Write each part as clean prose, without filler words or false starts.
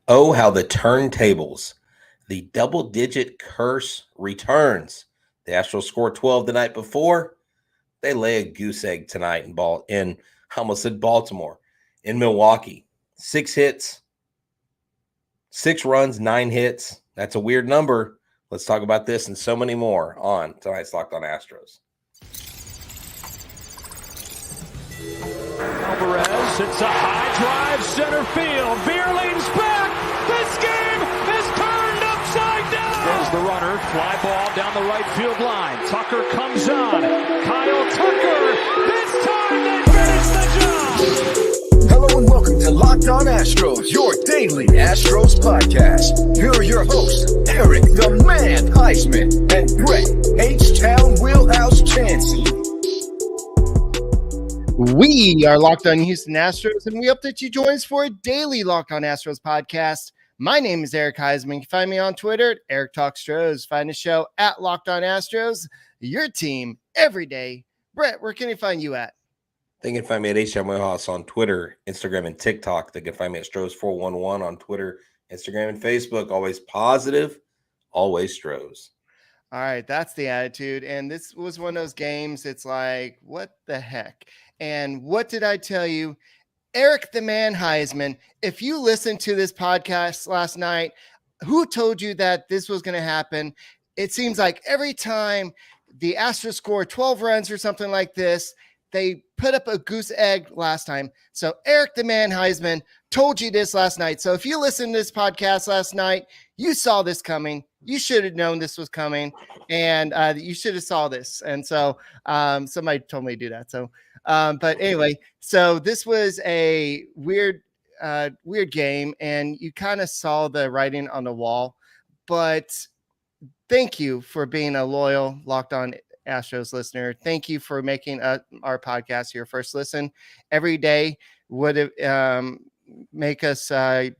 Oh, how the turntables. The double-digit curse returns. The Astros scored 12 the night before. They lay a goose egg tonight I almost said Baltimore, in Milwaukee. 6 hits, 6 runs, 9 hits. That's a weird number. Let's talk about this and so many more on tonight's Locked On Astros. Alvarez hits a high drive center field. Bierling's back. This game is turned upside down. There's the runner. Fly ball down the right field line. Tucker comes on. Kyle Tucker. This time they finish the job. Hello and welcome to Locked On Astros, your daily Astros podcast. Here are your hosts, Eric the Man Huysman and Brett H-Town Wheelhouse Chancey. We are Locked On Houston Astros, and we hope that you join us for a daily Locked On Astros podcast. My name is Eric Huysman. You can find me on Twitter at Eric Talk Stros. Find the show at Locked On Astros, your team every day. Brett, where can you find you at? They can find me at H-Town Wheelhouse on Twitter, Instagram, and TikTok. They can find me at Stros411 on Twitter, Instagram, and Facebook. Always positive, always Stros. All right, that's the attitude. And this was one of those games. It's like, what the heck? And what did I tell you? Eric the Man Huysman, if you listened to this podcast last night, who told you that this was going to happen? It seems like every time the Astros score 12 runs or something like this, they put up a goose egg last time. So Eric the Man Huysman told you this last night. So if you listened to this podcast last night, you saw this coming. You should have known this was coming, and you should have saw this. And so somebody told me to do that. So, but anyway, so this was a weird game, and you kind of saw the writing on the wall. But thank you for being a loyal Locked On Astros listener. Thank you for making our podcast your first listen every day. Would make us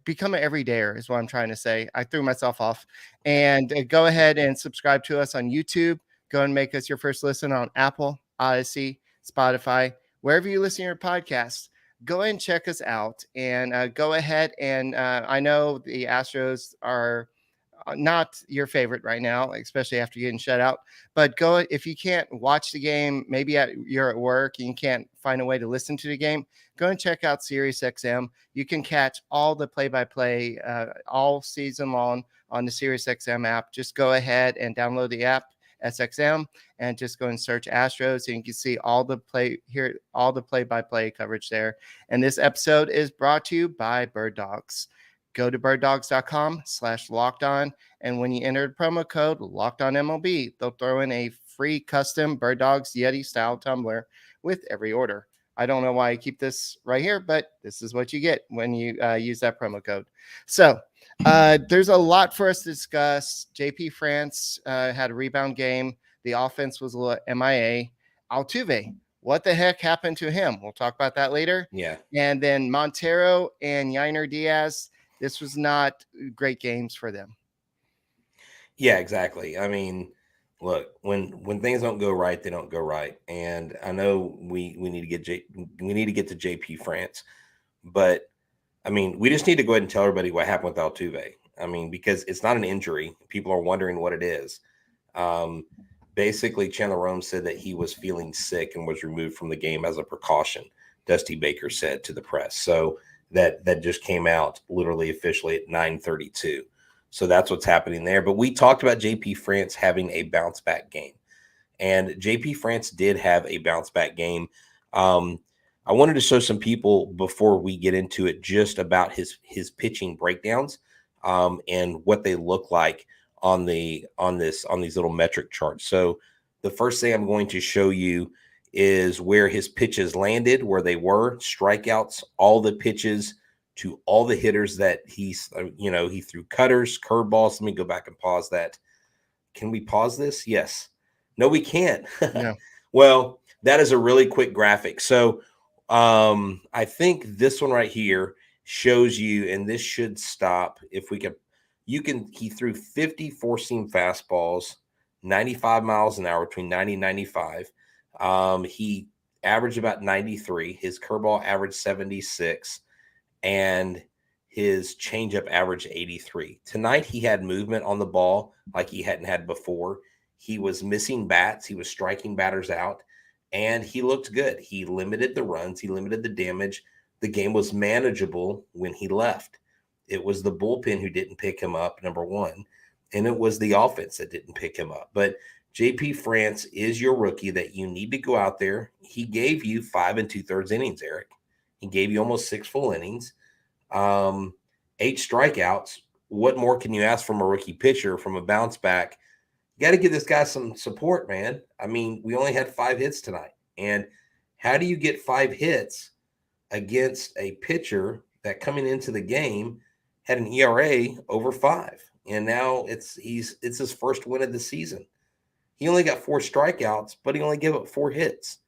become an everydayer is what I'm trying to say. I threw myself off. And go ahead and subscribe to us on YouTube. Go and make us your first listen on Apple, Odyssey, Spotify, wherever you listen to your podcasts. Go ahead and check us out. And go ahead and I know the Astros are not your favorite right now, especially after getting shut out. But go if you can't watch the game, maybe you're at work and you can't find a way to listen to the game, go and check out SiriusXM. You can catch all the play-by-play all season long on the SiriusXM app. Just go ahead and download the app, SXM, and just go and search Astros, and you can see all the play-by-play coverage there. And this episode is brought to you by Birddogs. Go to birddogs.com/lockedon. And when you enter the promo code LOCKEDONMLB, they'll throw in a free custom Birddogs Yeti style tumbler with every order. I don't know why I keep this right here, but this is what you get when you use that promo code. So there's a lot for us to discuss. JP France had a rebound game. The offense was a little MIA. Altuve, what the heck happened to him? We'll talk about that later. Yeah. And then Montero and Yainer Diaz, this was not great games for them. Yeah, exactly. I mean, look, when things don't go right, they don't go right. And I know we need to get to JP France, but I mean, we just need to go ahead and tell everybody what happened with Altuve. I mean, because it's not an injury. People are wondering what it is. Basically, Chandler Rome said that he was feeling sick and was removed from the game as a precaution. Dusty Baker said to the press. So that just came out literally officially at 9:32. So that's what's happening there. But we talked about JP France having a bounce back game, and JP France did have a bounce back game. I wanted to show some people before we get into it just about his pitching breakdowns and what they look like on these little metric charts. So the first thing I'm going to show you is where his pitches landed, where they were, strikeouts, all the pitches to all the hitters that he threw cutters, curveballs. Let me go back and pause that. Can we pause this? Yes. No, we can't. Yeah. Well, that is a really quick graphic. So I think this one right here shows you, and this should stop if we can. He threw 50 four-seam fastballs, 95 miles an hour, between 90 and 95. He averaged about 93. His curveball averaged 76, and his changeup averaged 83. Tonight, he had movement on the ball like he hadn't had before. He was missing bats. He was striking batters out, and he looked good. He limited the runs. He limited the damage. The game was manageable when he left. It was the bullpen who didn't pick him up, number one, and it was the offense that didn't pick him up. But JP France is your rookie that you need to go out there. He gave you 5 2/3 innings, Eric. He gave you almost 6 full innings, 8 strikeouts. What more can you ask from a rookie pitcher, from a bounce back? You got to give this guy some support, man. I mean, we only had 5 hits tonight. And how do you get 5 hits against a pitcher that coming into the game had an ERA over 5? And now it's his first win of the season. He only got 4 strikeouts, but he only gave up 4 hits.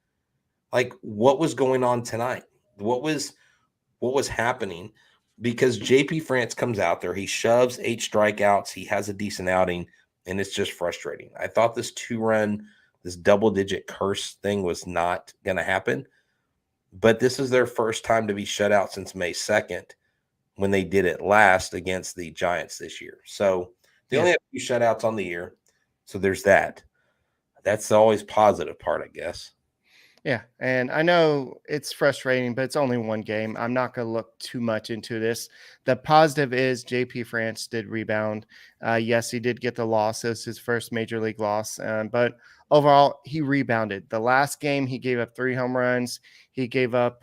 Like, what was going on tonight? What was happening? Because JP France comes out there, he shoves 8 strikeouts, he has a decent outing, and it's just frustrating. I thought this 2-run, this double-digit curse thing was not going to happen, but this is their first time to be shut out since May 2nd when they did it last against the Giants this year. So they only have 2 shutouts on the year, so there's that. That's the always positive part, I guess. Yeah, and I know it's frustrating, but it's only one game. I'm not going to look too much into this. The positive is JP France did rebound. Yes, he did get the loss. It was his first major league loss, but overall, he rebounded. The last game, he gave up 3 home runs. He gave up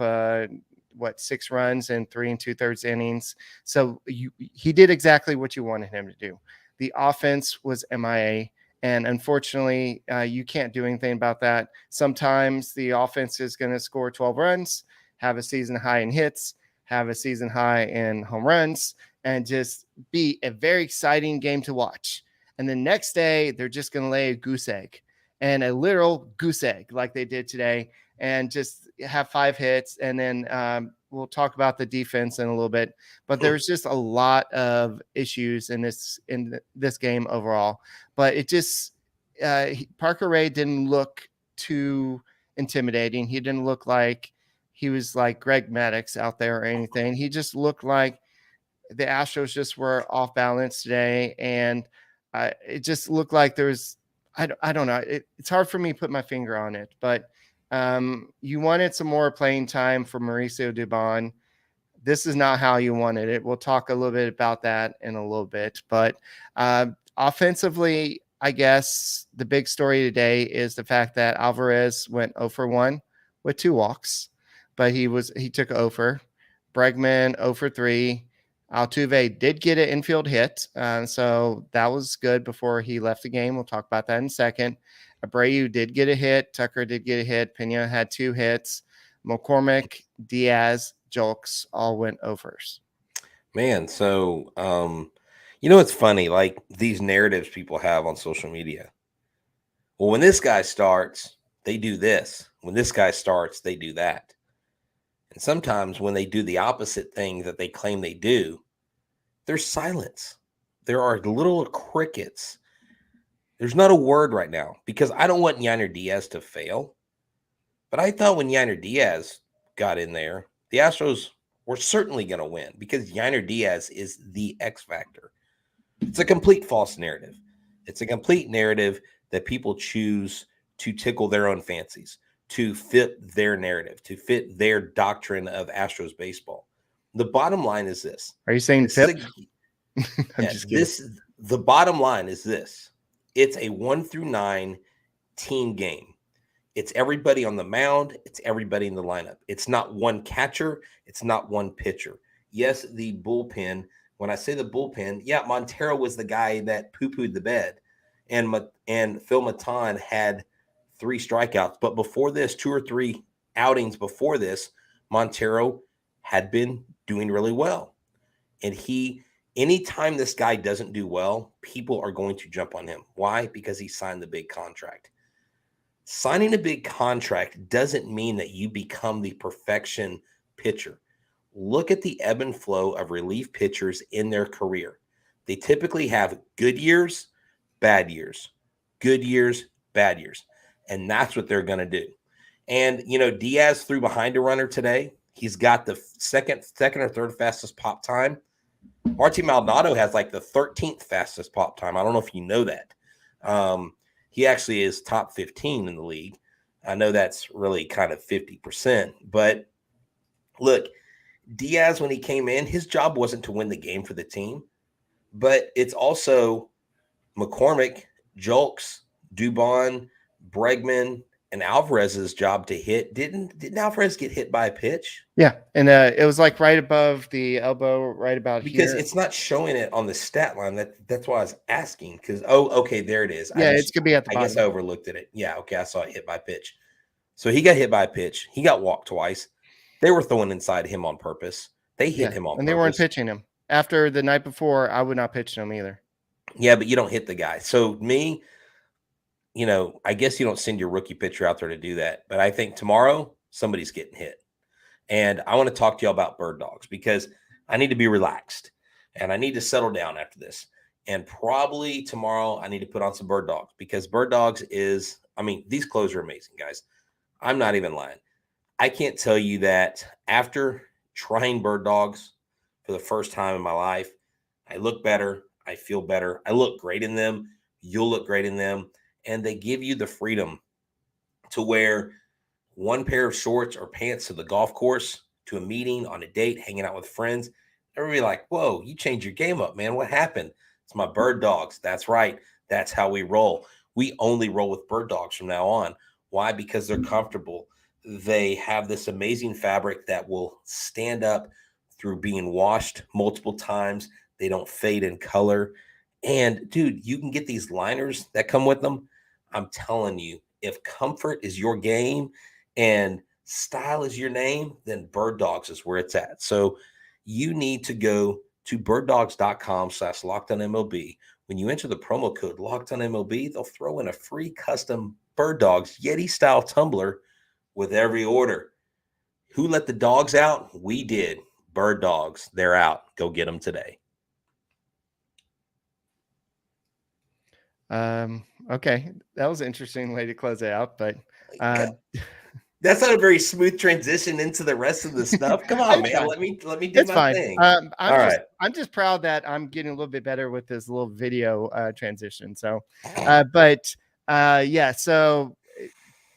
6 runs in 3 2/3 innings. So he did exactly what you wanted him to do. The offense was MIA. And unfortunately, you can't do anything about that. Sometimes the offense is going to score 12 runs, have a season high in hits, have a season high in home runs, and just be a very exciting game to watch. And the next day, they're just going to lay a goose egg, and a literal goose egg like they did today, and just have 5 hits. And then we'll talk about the defense in a little bit. But there's just a lot of issues in this game overall. But it just Parker Ray didn't look too intimidating. He didn't look like he was like Greg Maddux out there or anything. He just looked like the Astros just were off balance today, and it just looked like there was I don't know. It's hard for me to put my finger on it, but you wanted some more playing time for Mauricio Dubon. This is not how you wanted it. We'll talk a little bit about that in a little bit, but offensively, I guess the big story today is the fact that Alvarez went 0 for 1 with 2 walks, but he took 0 for. Bregman 0 for 3. Altuve did get an infield hit, so that was good before he left the game. We'll talk about that in a second. Abreu did get a hit. Tucker did get a hit. Pena had 2 hits. McCormick, Diaz, Julks all went overs. Man, so it's funny, like these narratives people have on social media. Well, when this guy starts, they do this. When this guy starts, they do that. And sometimes when they do the opposite thing that they claim they do, there's silence. There are little crickets. There's not a word right now because I don't want Yainer Diaz to fail. But I thought when Yainer Diaz got in there, the Astros were certainly going to win because Yainer Diaz is the X factor. It's a complete false narrative. It's a complete narrative that people choose to tickle their own fancies, to fit their narrative, to fit their doctrine of Astros baseball. The bottom line is this. Are you saying FIP? The bottom line is this. It's a 1 through 9 team game. It's everybody on the mound. It's everybody in the lineup. It's not one catcher. It's not one pitcher. Yes, the bullpen. When I say the bullpen, Montero was the guy that poo-pooed the bed. And Phil Maton had 3 strikeouts. But before this, 2 or 3 outings before this, Montero had been doing really well. And anytime this guy doesn't do well, people are going to jump on him. Why? Because he signed the big contract. Signing a big contract doesn't mean that you become the perfection pitcher. Look at the ebb and flow of relief pitchers in their career. They typically have good years, bad years, good years, bad years. And that's what they're going to do. And, Diaz threw behind a runner today. He's got the second or third fastest pop time Marty Maldonado has like the 13th fastest pop time. I don't know if you know that. He actually is top 15 in the league. I know that's really kind of 50%. But look, Diaz, when he came in, his job wasn't to win the game for the team, but it's also McCormick, Julks, Dubon, Bregman, and Alvarez's job to hit. Didn't Alvarez get hit by a pitch? Yeah, and it was like right above the elbow, right about because here. It's not showing it on the stat line. That's why I was asking. Because okay, there it is. Yeah, it's gonna be at the I bottom. guess I overlooked it. Yeah, okay, I saw it hit by pitch. So he got hit by a pitch. He got walked twice. They were throwing inside him on purpose. They hit him on purpose. And they weren't pitching him. After the night before, I would not pitch him either. Yeah, but you don't hit the guy. So me, I guess you don't send your rookie pitcher out there to do that. But I think tomorrow somebody's getting hit. And I want to talk to you about Birddogs because I need to be relaxed and I need to settle down after this. And probably tomorrow I need to put on some Birddogs because Birddogs is, these clothes are amazing, guys. I'm not even lying. I can't tell you that after trying Birddogs for the first time in my life, I look better. I feel better. I look great in them. You'll look great in them. And they give you the freedom to wear one pair of shorts or pants to the golf course, to a meeting, on a date, hanging out with friends. Everybody like, whoa, you changed your game up, man. What happened? It's my Birddogs. That's right. That's how we roll. We only roll with Birddogs from now on. Why? Because they're comfortable. They have this amazing fabric that will stand up through being washed multiple times. They don't fade in color. And dude, you can get these liners that come with them. I'm telling you, if comfort is your game and style is your name, then Birddogs is where it's at. So you need to go to birddogs.com/LockedOnMLB. When you enter the promo code LockedOnMLB, they'll throw in a free custom Birddogs Yeti style tumbler with every order. Who let the dogs out? We did. Birddogs, they're out. Go get them today. Okay, that was an interesting way to close it out, but that's not a very smooth transition into the rest of the stuff. Come on, man. Let me do it's my fine. thing. I'm just proud that I'm getting a little bit better with this little video transition. So, so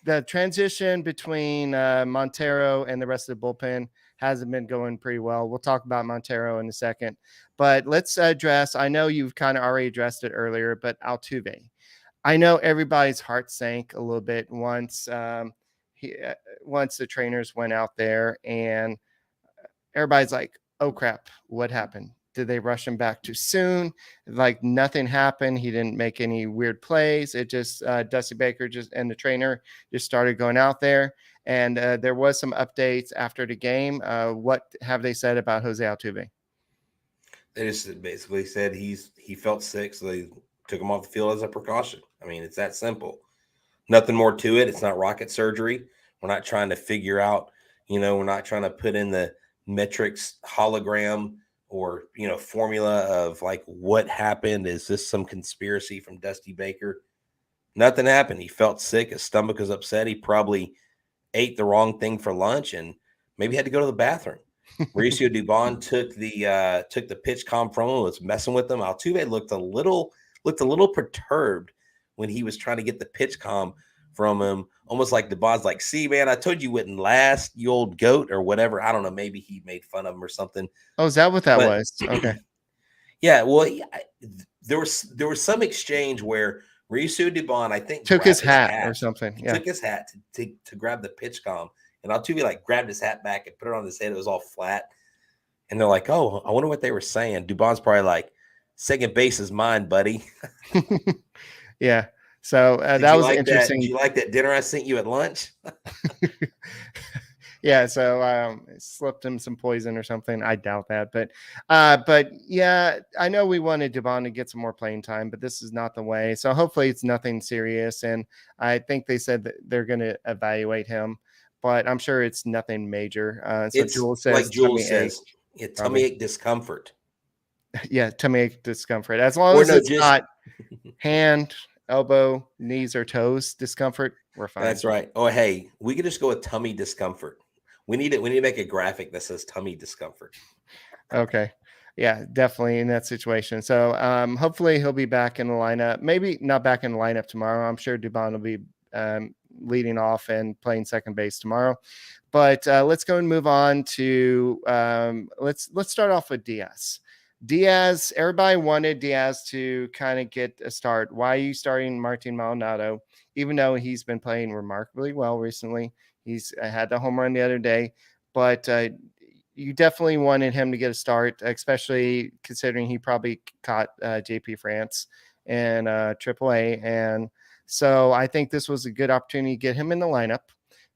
the transition between Montero and the rest of the bullpen hasn't been going pretty well. We'll talk about Montero in a second, but let's address, I know you've kind of already addressed it earlier, but Altuve. I know everybody's heart sank a little bit once the trainers went out there and everybody's like, oh crap, what happened? Did they rush him back too soon? Like nothing happened. He didn't make any weird plays. It just Dusty Baker and the trainer just started going out there. And there was some updates after the game. What have they said about Jose Altuve? They just basically said he felt sick, so they took him off the field as a precaution. It's that simple. Nothing more to it. It's not rocket surgery. We're not trying to figure out, we're not trying to put in the metrics hologram or, formula of like what happened. Is this some conspiracy from Dusty Baker? Nothing happened. He felt sick. His stomach was upset. He probably ate the wrong thing for lunch and maybe had to go to the bathroom. Mauricio Dubon took the pitch comm from him, was messing with him. Altuve looked a little perturbed when he was trying to get the pitch comm from him, almost like Dubon's like, see, man, I told you wouldn't last, you old goat, or whatever. I don't know. Maybe he made fun of him or something. Oh, is that what that was? Okay. Yeah. Well, there was some exchange where Mauricio Dubon, I think, took his hat or something. Yeah. Took his hat to grab the pitch comm. And Altuve like grabbed his hat back and put it on his head. It was all flat. And they're like, oh, I wonder what they were saying. Dubon's probably like, second base is mine, buddy. Yeah. So that was interesting. Did you like that dinner I sent you at lunch? Yeah. So slipped him some poison or something. I doubt that. But yeah, I know we wanted Dubon to get some more playing time, but this is not the way. So hopefully it's nothing serious. And I think they said that they're going to evaluate him, but I'm sure it's nothing major. So Jules says, like Jules says, tummy ache discomfort. Yeah, tummy ache discomfort. As long as it's not hand, elbow, knees, or toes discomfort, we're fine. That's right. Oh, hey, we could just go with tummy discomfort. We need to make a graphic that says tummy discomfort. Okay. Yeah, definitely in that situation. So hopefully he'll be back in the lineup. Maybe not back in the lineup tomorrow. I'm sure Dubon will be leading off and playing second base tomorrow. But let's go and move on to let's start off with Diaz. Diaz, everybody wanted Diaz to kind of get a start. Why are you starting Martin Maldonado? Even though he's been playing remarkably well recently. He's had the home run the other day, but you definitely wanted him to get a start, especially considering he probably caught JP France in AAA. And so I think this was a good opportunity to get him in the lineup.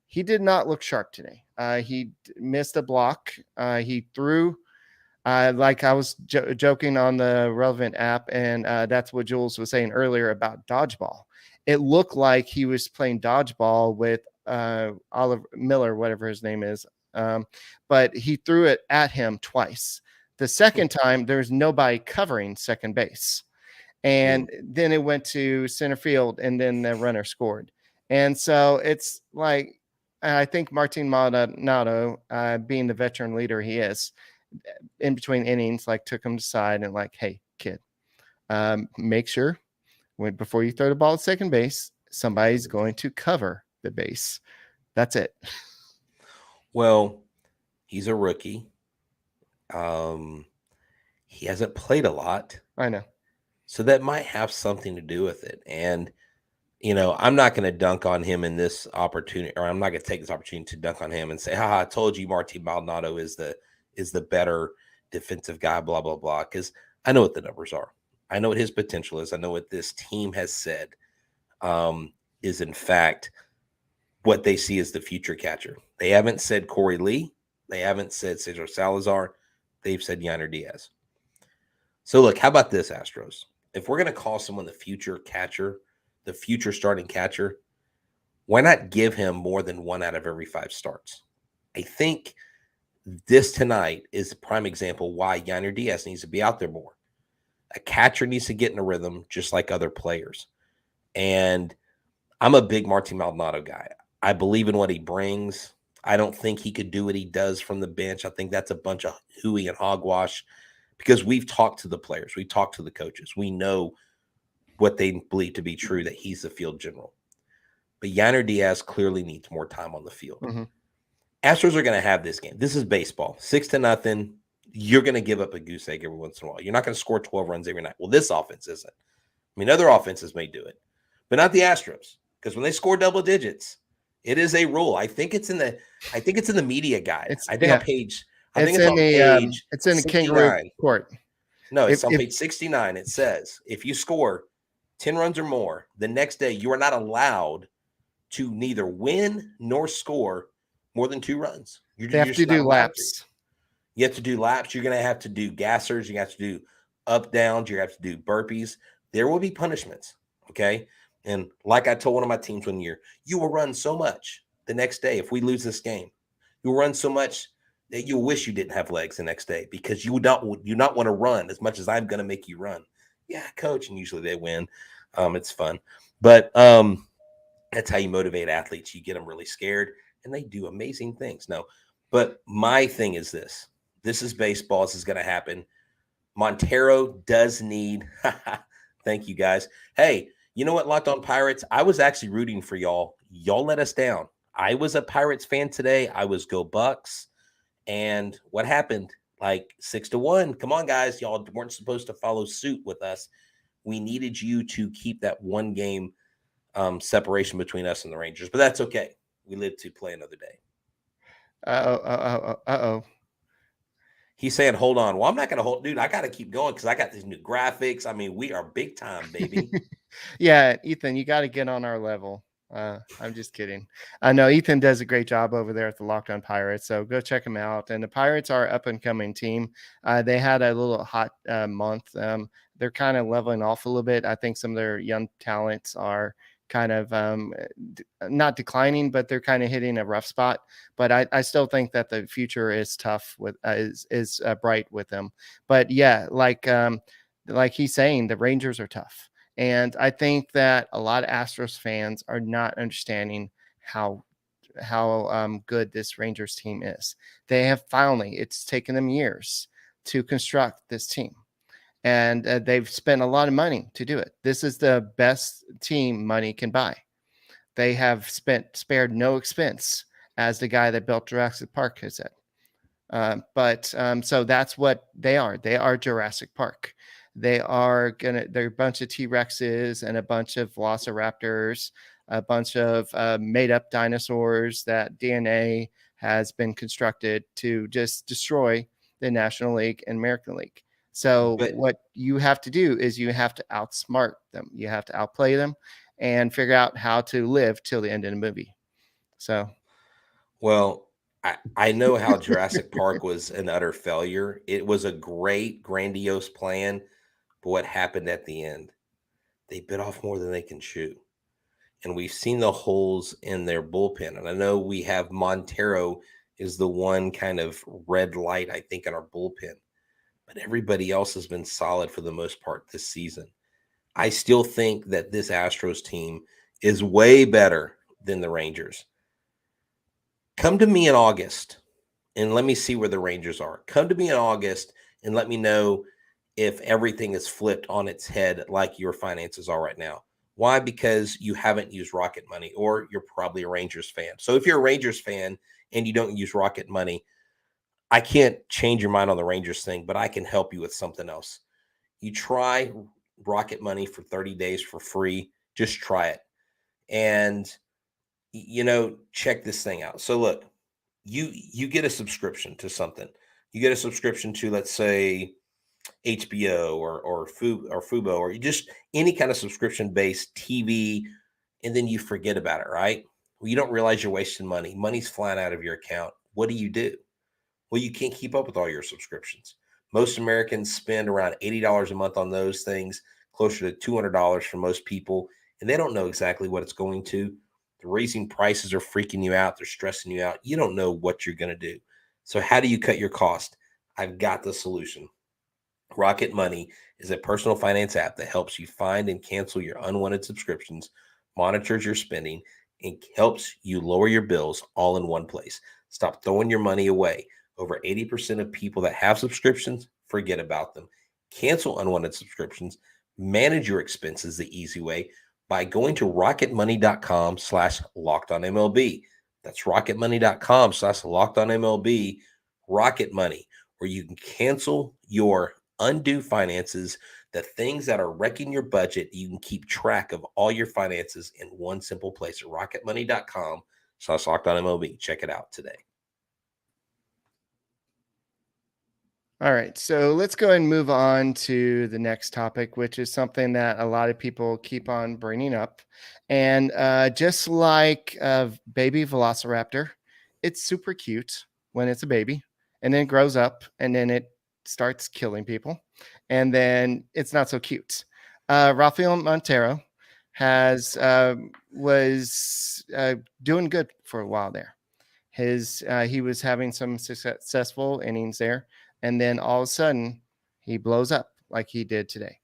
He did not look sharp today. He missed a block. He threw like I was joking on the Relevant app, and that's what Jules was saying earlier about dodgeball. It looked like he was playing dodgeball with Oliver Miller, whatever his name is. But he threw it at him twice. The second time, there's nobody covering second base. And then it went to center field, and then the runner scored. And so it's like, I think Martin Maldonado, being the veteran leader he is, in between innings, like took him aside and like, hey, kid, make sure before you throw the ball at second base, somebody's going to cover the base. That's it. Well, he's a rookie. He hasn't played a lot. I know. So that might have something to do with it. And, you know, I'm not going to dunk on him in this opportunity, or I'm not going to take this opportunity to dunk on him and say, haha, I told you Martin Maldonado is the better defensive guy, blah, blah, blah. Because I know what the numbers are. I know what his potential is. I know what this team has said is, in fact, what they see as the future catcher. They haven't said Corey Lee. They haven't said Cesar Salazar. They've said Yainer Diaz. So, look, how about this, Astros? If we're going to call someone the future catcher, the future starting catcher, why not give him more than 1 out of every 5 starts? I think this tonight is a prime example why Yainer Diaz needs to be out there more. A catcher needs to get in a rhythm just like other players. And I'm a big Martin Maldonado guy. I believe in what he brings. I don't think he could do what he does from the bench. I think that's a bunch of hooey and hogwash because we've talked to the players. We've talked to the coaches. We know what they believe to be true, that he's the field general. But Yainer Diaz clearly needs more time on the field. Mm-hmm. Astros are going to have this game. This is baseball. 6-0. You're going to give up a goose egg every once in a while. You're not going to score 12 runs every night. Well, this offense isn't. I mean, other offenses may do it, but not the Astros, because when they score double digits, it is a rule. I think it's in the media guide. On page. It's in the kangaroo court. No, it's on page 69. It says if you score 10 runs or more the next day, you are not allowed to neither win nor score more than 2 runs. You have to do laps. You have to do laps. You're going to have to do gassers. You have to do up downs. You have to do burpees. There will be punishments. Okay. And like I told one of my teams one year, you will run so much the next day. If we lose this game, you'll run so much that you'll wish you didn't have legs the next day because you not want to run as much as I'm going to make you run. Yeah, coach. And usually they win. It's fun. But that's how you motivate athletes. You get them really scared and they do amazing things. No, but my thing is this. This is baseball. This is going to happen. Montero does need – thank you, guys. Hey, you know what, Locked On Pirates? I was actually rooting for y'all. Y'all let us down. I was a Pirates fan today. I was go Bucks. And what happened? Like 6-1. Come on, guys. Y'all weren't supposed to follow suit with us. We needed you to keep that 1 game separation between us and the Rangers. But that's okay. We live to play another day. Uh-oh. He's saying, hold on. Well, I'm not going to hold. Dude, I got to keep going because I got these new graphics. I mean, we are big time, baby. Yeah, Ethan, you got to get on our level. I'm just kidding. I know Ethan does a great job over there at the Locked On Pirates, so go check him out. And the Pirates are up and coming team. They had a little hot month. They're kind of leveling off a little bit. I think some of their young talents are kind of not declining, but they're kind of hitting a rough spot. But I still think that the future is tough with is bright with them. But yeah, like he's saying, the Rangers are tough. And I think that a lot of Astros fans are not understanding how good this Rangers team is. They have finally, it's taken them years to construct this team. And they've spent a lot of money to do it. This is the best team money can buy. They have spared no expense, as the guy that built Jurassic Park has said. So that's what they are. They are Jurassic Park. They're a bunch of T-Rexes and a bunch of Velociraptors, a bunch of made-up dinosaurs that DNA has been constructed to just destroy the National League and American League. So what you have to do is you have to outsmart them. You have to outplay them and figure out how to live till the end of the movie. So, well, I know how Jurassic Park was an utter failure. It was a great, grandiose plan, but what happened at the end? They bit off more than they can chew. And we've seen the holes in their bullpen. And I know we have Montero is the one kind of red light, I think, in our bullpen. But everybody else has been solid for the most part this season. I still think that this Astros team is way better than the Rangers. Come to me in August and let me see where the Rangers are. Come to me in August and let me know if everything is flipped on its head like your finances are right now. Why? Because you haven't used Rocket Money, or you're probably a Rangers fan. So if you're a Rangers fan and you don't use Rocket Money, I can't change your mind on the Rangers thing, but I can help you with something else. You try Rocket Money for 30 days for free. Just try it. And, check this thing out. So look, you get a subscription to something. You get a subscription to, let's say, HBO or Fubo, or just any kind of subscription-based TV, and then you forget about it, right? Well, you don't realize you're wasting money. Money's flying out of your account. What do? Well, you can't keep up with all your subscriptions. Most Americans spend around $80 a month on those things, closer to $200 for most people, and they don't know exactly what it's going to. The raising prices are freaking you out. They're stressing you out. You don't know what you're going to do. So how do you cut your cost? I've got the solution. Rocket Money is a personal finance app that helps you find and cancel your unwanted subscriptions, monitors your spending, and helps you lower your bills all in one place. Stop throwing your money away. Over 80% of people that have subscriptions forget about them. Cancel unwanted subscriptions. Manage your expenses the easy way by going to rocketmoney.com/lockedonmlb. That's rocketmoney.com/lockedonmlb. Rocket Money, where you can cancel your undue finances, the things that are wrecking your budget. You can keep track of all your finances in one simple place at rocketmoney.com/lockedonmlb. Check it out today. all right, so let's go and move on to the next topic, which is something that a lot of people keep on bringing up. And just like a baby velociraptor, it's super cute when it's a baby, and then it grows up, and then it starts killing people, and then it's not so cute. Rafael Montero was doing good for a while there. He was having some successful innings there, and then all of a sudden he blows up like he did today.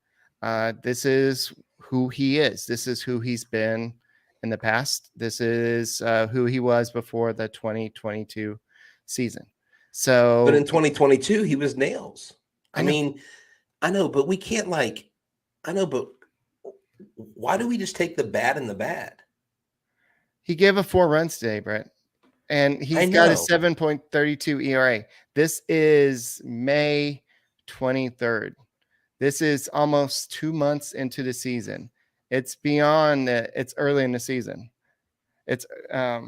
This is who he is. This is who he's been in the past. This is who he was before the 2022 season. So, but in 2022, he was nails. I know, but we can't but why do we just take the bad and the bad? He gave up 4 runs today, Brett, and he's got a 7.32 ERA. This is May 23rd. This is almost 2 months into the season. It's beyond it's early in the season. It's a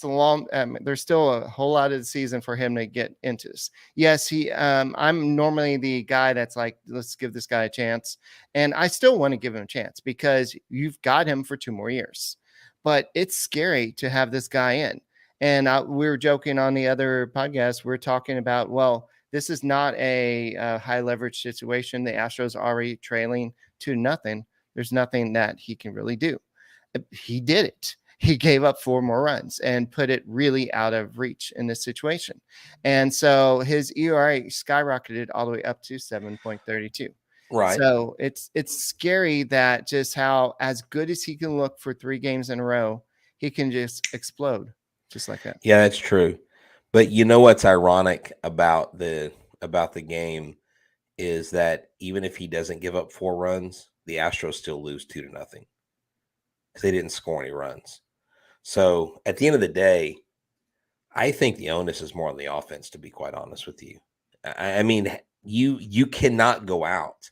long. There's still a whole lot of the season for him to get into this. Yes, I'm normally the guy that's like, let's give this guy a chance, and I still want to give him a chance because you've got him for 2 more years. But it's scary to have this guy in. And we were joking on the other podcast. We're talking about, well, this is not a high leverage situation. The Astros are already trailing 2-0. There's nothing that he can really do. He did it. He gave up 4 more runs and put it really out of reach in this situation. And so his ERA skyrocketed all the way up to 7.32. Right. So it's scary that just how as good as he can look for 3 games in a row, he can just explode just like that. Yeah, that's true. But you know what's ironic about the about the game is that even if he doesn't give up 4 runs, the Astros still lose 2-0 because they didn't score any runs. So at the end of the day, I think the onus is more on the offense, to be quite honest with you. I mean, you cannot go out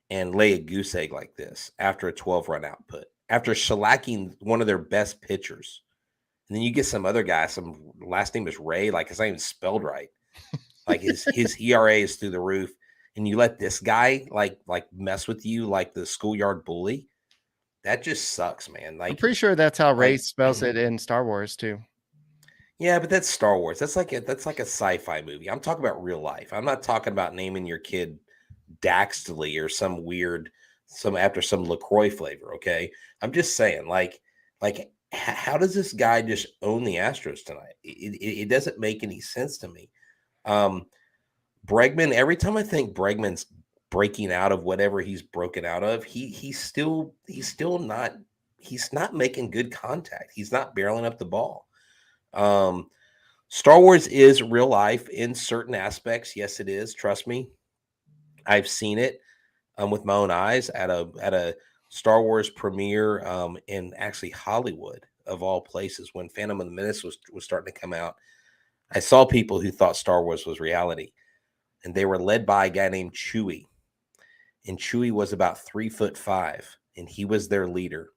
and lay a goose egg like this after a 12-run output, after shellacking one of their best pitchers. And then you get some other guy, some last name is Ray, like it's not even spelled right. Like his ERA is through the roof. And you let this guy like mess with you like the schoolyard bully. That just sucks, man. Like I'm pretty sure that's how Ray spells it in Star Wars too. Yeah, but that's Star Wars. That's like a sci-fi movie. I'm talking about real life. I'm not talking about naming your kid Daxley or some LaCroix flavor. Okay, I'm just saying, like, how does this guy just own the Astros tonight? It doesn't make any sense to me. Bregman. Every time I think Bregman's breaking out of whatever he's broken out of, he's not making good contact. He's not barreling up the ball. Star Wars is real life in certain aspects. Yes, it is. Trust me. I've seen it with my own eyes at a Star Wars premiere in actually Hollywood, of all places, when Phantom of the Menace was starting to come out. I saw people who thought Star Wars was reality, and they were led by a guy named Chewie. And Chewie was about 3'5", and he was their leader.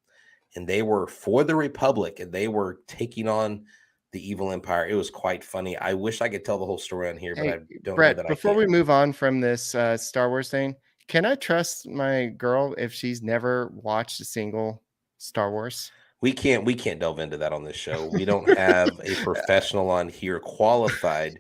And they were for the Republic, and they were taking on the evil empire. It was quite funny. I wish I could tell the whole story on here, but I don't Brett, know that before I can. we move on from this Star Wars thing, can I trust my girl if she's never watched a single Star Wars? We can't delve into that on this show. We don't have a professional on here qualified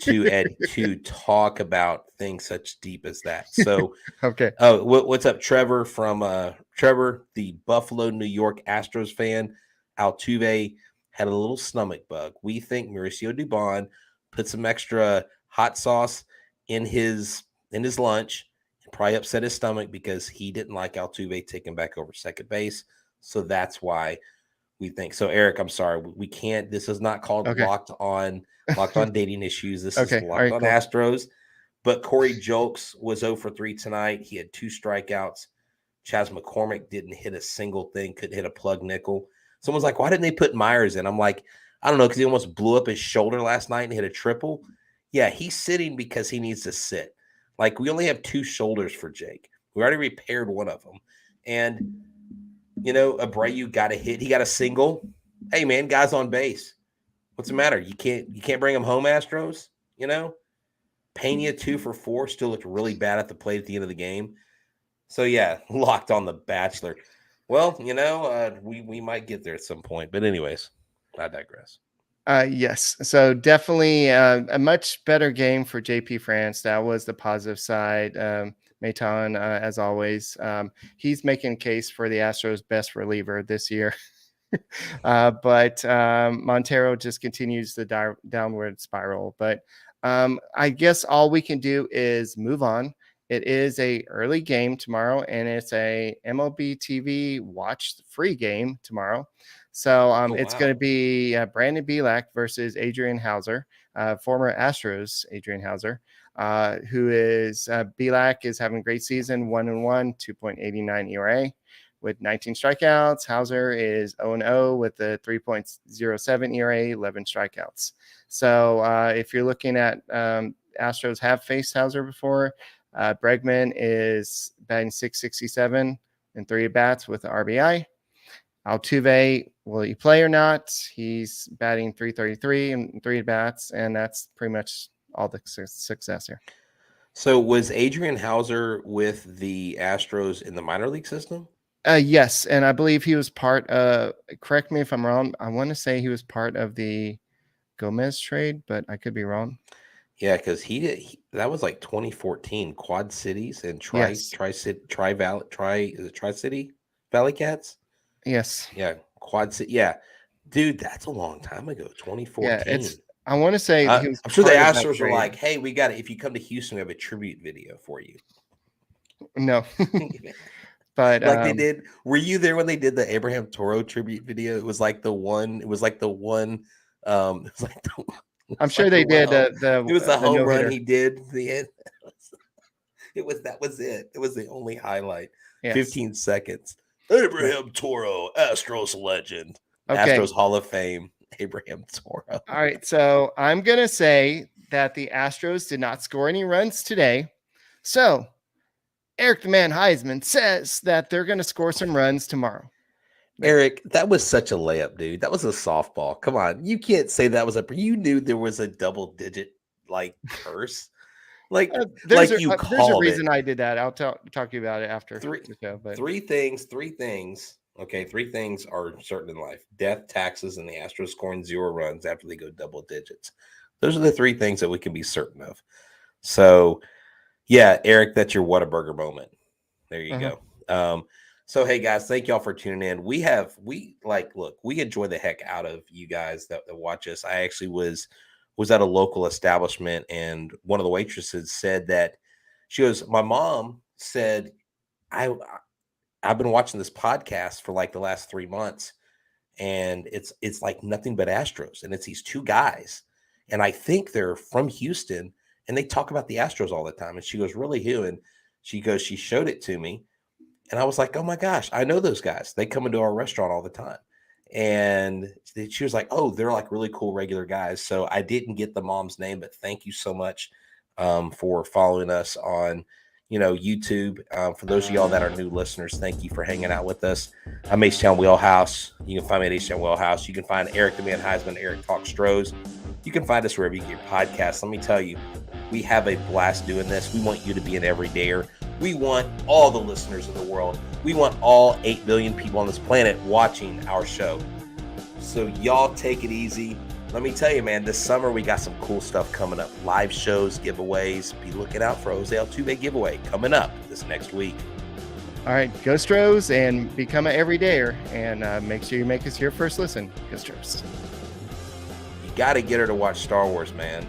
to talk about things such deep as that. So, okay. What's up, Trevor from Trevor, the Buffalo, New York Astros fan? Altuve had a little stomach bug. We think Mauricio Dubon put some extra hot sauce in his lunch and probably upset his stomach because he didn't like Altuve taking back over second base. So that's why we think. So Eric, I'm sorry, we can't. This is not called Locked on Dating Issues. This is Locked on Astros. But Corey Julks was 0 for 3 tonight. He had 2 strikeouts. Chas McCormick didn't hit a single thing. Couldn't hit a plug nickel. Someone's like, why didn't they put Myers in? I'm like, I don't know, because he almost blew up his shoulder last night and hit a triple. Yeah, he's sitting because he needs to sit. Like, we only have 2 shoulders for Jake. We already repaired one of them. And, you know, Abreu got a hit. He got a single. Hey, man, guy's on base. What's the matter? You can't bring him home, Astros? You know? Pena 2 for 4 still looked really bad at the plate at the end of the game. So, yeah, locked on the Bachelor. Well, you know, we might get there at some point. But anyways, I digress. Yes. So definitely a much better game for JP France. That was the positive side. Maton, as always, he's making a case for the Astros' best reliever this year. But Montero just continues the downward spiral. But I guess all we can do is move on. It is a early game tomorrow, and it's a MLB TV watch free game tomorrow. So it's going to be Brandon Bielak versus Adrian Hauser, former Astros Adrian Hauser, who is Bielak is having a great season, 1-1, 2.89 ERA with 19 strikeouts. Hauser is 0-0 with a 3.07 ERA, 11 strikeouts. So if you're looking at Astros have faced Hauser before, Bregman is batting .667 in 3 at-bats with the RBI. Altuve, will he play or not? He's batting .333 in 3 at-bats, and that's pretty much all the success here. So was Adrian Hauser with the Astros in the minor league system? Yes, and I believe he was part of, correct me if I'm wrong, I want to say he was part of the Gomez trade, but I could be wrong. Yeah, because that was like 2014 Quad Cities and Tri-City Valley Cats. Yes. Yeah, Quad City. Yeah, dude, that's a long time ago. 2014. Yeah, I want to say I'm sure the Astros were like, "Hey, we got it. If you come to Houston, we have a tribute video for you." No, but like they did. Were you there when they did the Abraham Toro tribute video? It was like the one. I'm sure they did. It was the home no-hitter. run he did. That was it. It was the only highlight. Yes. 15 seconds. Abraham Toro, Astros legend. Okay. Astros Hall of Fame. Abraham Toro. All right. So I'm going to say that the Astros did not score any runs today. So Eric the Man Heisman says that they're going to score some runs tomorrow. Eric, that was such a layup, dude. That was a softball. Come on. You can't say that was you knew there was a double digit curse. There's a it. reason I did that. I'll talk to you about it after. Three things. Okay, three things are certain in life: death, taxes, and the Astros scoring 0 runs after they go double digits. Those are the 3 things that we can be certain of. So, yeah, Eric, that's your Whataburger moment. There you go. So, hey guys, thank y'all for tuning in. We enjoy the heck out of you guys that watch us. I actually was at a local establishment, and one of the waitresses said that she goes, my mom said, I've been watching this podcast for like the last 3 months, and it's like nothing but Astros, and it's these 2 guys, and I think they're from Houston, and they talk about the Astros all the time. And she goes, really, who? And she goes, she showed it to me, and I was like, oh my gosh, I know those guys. They come into our restaurant all the time. And she was like, oh, they're like really cool regular guys. So I didn't get the mom's name, but thank you so much for following us on YouTube. For those of y'all that are new listeners, thank you for hanging out with us. I'm H-Town Wheelhouse. You can find me at H-Town Wheelhouse. You can find Eric the Man Heisman, Eric Talk Stros. You can find us wherever you get your podcasts. Let me tell you, we have a blast doing this. We want you to be an everydayer. We want all the listeners of the world. We want all 8 billion people on this planet watching our show. So y'all take it easy. Let me tell you, man, this summer we got some cool stuff coming up. Live shows, giveaways. Be looking out for Jose Altuve giveaway coming up this next week. All right, go Stros and become an everydayer, and make sure you make us your first listen. Go Stros. You got to get her to watch Star Wars, man.